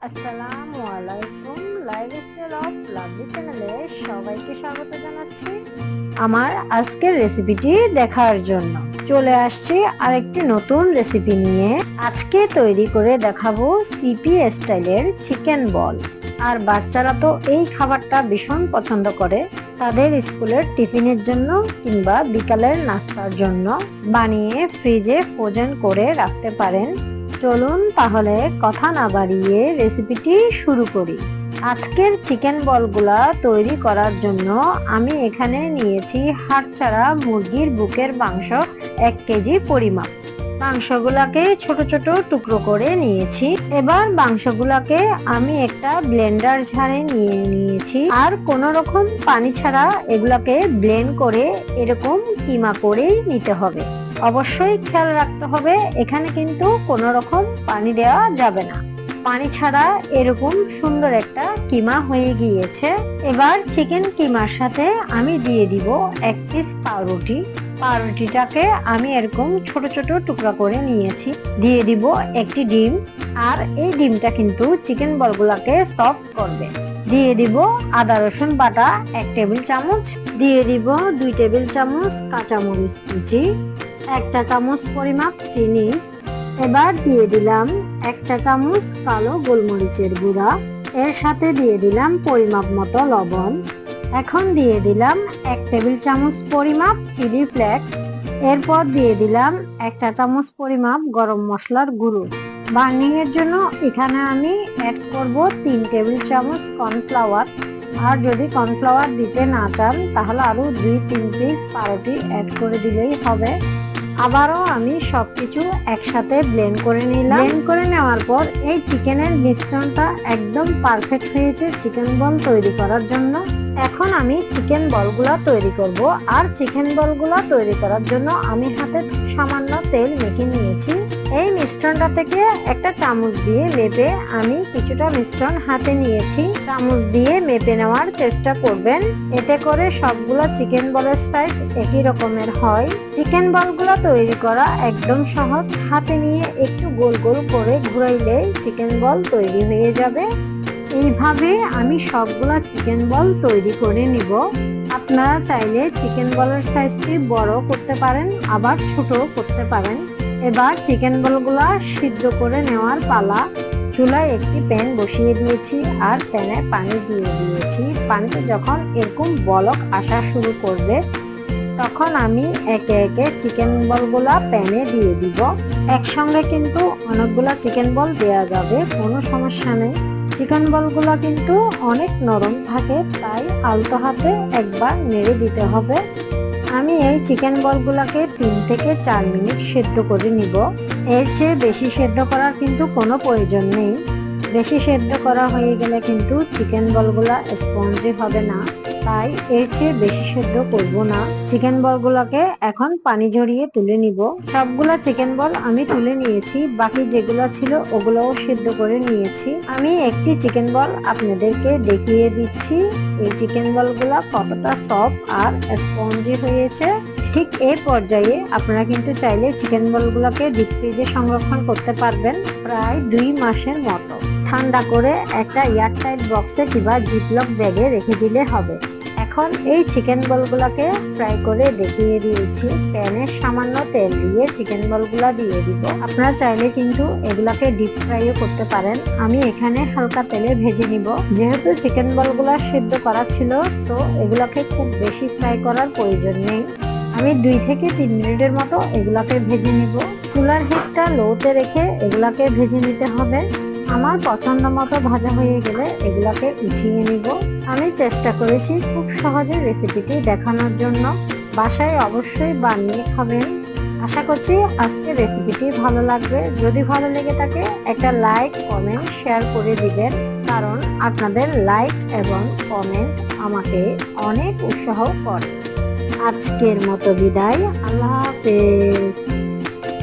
আসসালামু আলাইকুম। Lifestyle of lovely চ্যানেলে সবাইকে স্বাগত জানাচ্ছি আমার আজকের রেসিপিটি দেখার জন্য। চলে আসছি আরেকটি নতুন রেসিপি নিয়ে। আজকে তৈরি করে দেখাবো সিপি স্টাইলের চিকেন বল। আর বাচ্চারা তো এই খাবারটা ভীষণ পছন্দ করে। তাদের স্কুলের টিফিনের জন্য কিংবা বিকালের নাস্তার জন্য বানিয়ে ফ্রিজে ফ্রোজেন করে রাখতে পারেন। চলুন তাহলে কথা না বাড়িয়ে রেসিপিটি শুরু করি। আজকের চিকেন বলগুলা তৈরি করার জন্য আমি এখানে নিয়েছি হাড় ছাড়া মুরগির বুকের মাংস 1 কেজি পরিমাপ। মাংসগুলাকে ছোট ছোট টুকরো করে নিয়েছি। এবার মাংসগুলাকে আমি একটা ব্লেন্ডার ঝাড়ে নিয়ে নিয়েছি। আর কোনো রকম পানি ছাড়া এগুলাকে ব্লেন্ড করে এরকম কিমা করেই নিতে হবে। অবশ্যই খেয়াল রাখতে হবে এখানে কিন্তু কোনো রকম পানি দেওয়া যাবে না। পানি ছাড়া এরকম সুন্দর একটা কিমা হয়ে গিয়েছে। এবার চিকেন কিমার সাথে আমি দিয়ে দিব 1 পিস পাউরুটি। পাউরুটিটাকে আমি এরকম ছোট ছোট টুকরা করে নিয়েছি। দিয়ে দিব একটি ডিম। আর এই ডিমটা কিন্তু চিকেন বলগুলাকে সফট করবে। দিয়ে দিব আদা রসুন বাটা 1 টেবিল চামচ। দিয়ে দিব 2 টেবিল চামচ কাঁচামরিচ কুচি, 1 চা চামচ পরিমাপ চিনি। এবার দিয়ে দিলাম 1 চা চামচ কালো গোলমরিচের গুঁড়া। এর সাথে দিয়ে দিলাম পরিমাপ মতো লবণ। এখন দিয়ে দিলাম 1 টেবিল চামচ পরিমাপ চিলি ফ্লেক্স। এরপর দিয়ে দিলাম 1 চা চামচ পরিমাপ গরম মশলার গুঁড়ো। বার্নিং এর জন্য এখানে আমি অ্যাড করব 3 টেবিল চামচ কর্নফ্লাওয়ার। আর যদি কর্নফ্লাওয়ার দিতে না চান তাহলে আরো 2-3 পিস পাউরুটি অ্যাড করে দিলেই হবে। আবারও আমি সবকিছু একসাথে ব্লেন্ড করে নিলাম। ব্লেন্ড করে নেওয়ার পর এই চিকেনের মিশ্রণটা একদম পারফেক্ট হয়েছে চিকেন বল তৈরি করার জন্য। এখন আমি চিকেন বলগুলা তৈরি করব। আর চিকেন বলগুলা তৈরি করার জন্য আমি হাতে সামান্য তেল মেখে নিয়েছি। এই মিশ্রণটা থেকে একটা চামচ দিয়ে মেপে আমি কিছুটা মিশ্রণ হাতে নিয়েছি। চামচ দিয়ে মেপে নেওয়ার চেষ্টা করবেন, এতে করে সবগুলা চিকেন বলের সাইজ একই রকমের হয়। চিকেন বলগুলা তৈরি করা একদম সহজ। হাতে নিয়ে একটু গোল গোল করে ঘুরাইলেই চিকেন বল তৈরি হয়ে যাবে। এইভাবে আমি সবগুলা চিকেন বল তৈরি করে নিব। আপনারা চাইলে চিকেন বলের সাইজটি বড় করতে পারেন, আবার ছোট করতে পারেন। এবার চিকেন বলগুলা সিদ্ধ করে নেওয়ার পালা। চুলায় একটি প্যান বসিয়ে দিয়েছি আর প্যানে পানি দিয়ে দিয়েছি। পানিতে যখন এরকম বলক আসা শুরু করবে তখন আমি একে একে চিকেন বলগুলা প্যানে দিয়ে দিব। একসঙ্গে কিন্তু অনেকগুলা চিকেন বল দেওয়া যাবে, কোনো সমস্যা নেই। চিকেন বলগুলা কিন্তু অনেক নরম থাকে, তাই আলতো হাতে একবার নেড়ে দিতে হবে। আমি এই চিকেন বলগুলাকে 3 থেকে 4 মিনিট সেদ্ধ করে নিব। এর চেয়ে বেশি সেদ্ধ করার কিন্তু কোনো প্রয়োজন নেই। বেশি সেদ্ধ করা হয়ে গেলে কিন্তু চিকেন বলগুলা স্পঞ্জি হবে না, তাই এর চেয়ে বেশি সেদ্ধ করব না। চিকেন বলগুলোকে এখন পানি ঝরিয়ে তুলে নিব। সবগুলা চিকেন বল আমি তুলে নিয়েছি, বাকি যেগুলো ছিল ওগুলোও সেদ্ধ করে নিয়েছি। আমি একটি চিকেন বল আপনাদেরকে দেখিয়ে দিচ্ছি এই চিকেন বলগুলা কতটা সফট আর স্পঞ্জি হয়েছে। ঠিক এই পর্যায়ে আপনারা কিন্তু চাইলে চিকেন বলগুলোকে ডিপ ফ্রিজে সংরক্ষণ করতে পারবেন প্রায় 2 মাসের মতো। ঠান্ডা করে একটা এয়ারটাইট বক্সে কিংবা জিপলক ব্যাগে রেখে দিলে হবে। এখন এই চিকেন বলগুলোকে ফ্রাই করে দেখিয়ে দিয়েছি। প্যানে সামান্য তেল দিয়ে চিকেন বলগুলা দিয়ে দিব। আপনারা চাইলে কিন্তু এগুলাকে ডিপ ফ্রাইও করতে পারেন। আমি এখানে হালকা তেলে ভেজে নিব। যেহেতু চিকেন বলগুলা সিদ্ধ করা ছিল, তো এগুলাকে খুব বেশি ফ্রাই করার প্রয়োজন নেই। আমি 2 থেকে 3 মিনিটের মতো এগুলাকে ভেজে নিব। চুলার হিটটা লোতে রেখে এগুলাকে ভেজে নিতে হবে। আমার পছন্দ মতো ভাজা হয়ে গেলে এগুলাকে উঠিয়ে নিব। আমি চেষ্টা করেছি খুব সহজে রেসিপিটি দেখানোর জন্য। বাসায় অবশ্যই বানিয়ে খাবেন। আশা করছি আজকের রেসিপিটি ভালো লাগবে। যদি ভালো লেগে থাকে একটা লাইক, কমেন্ট, শেয়ার করে দিবেন, কারণ আপনাদের লাইক এবং কমেন্ট আমাকে অনেক উৎসাহ করে। আজকের মতো বিদায়। আল্লাহ হাফেজ।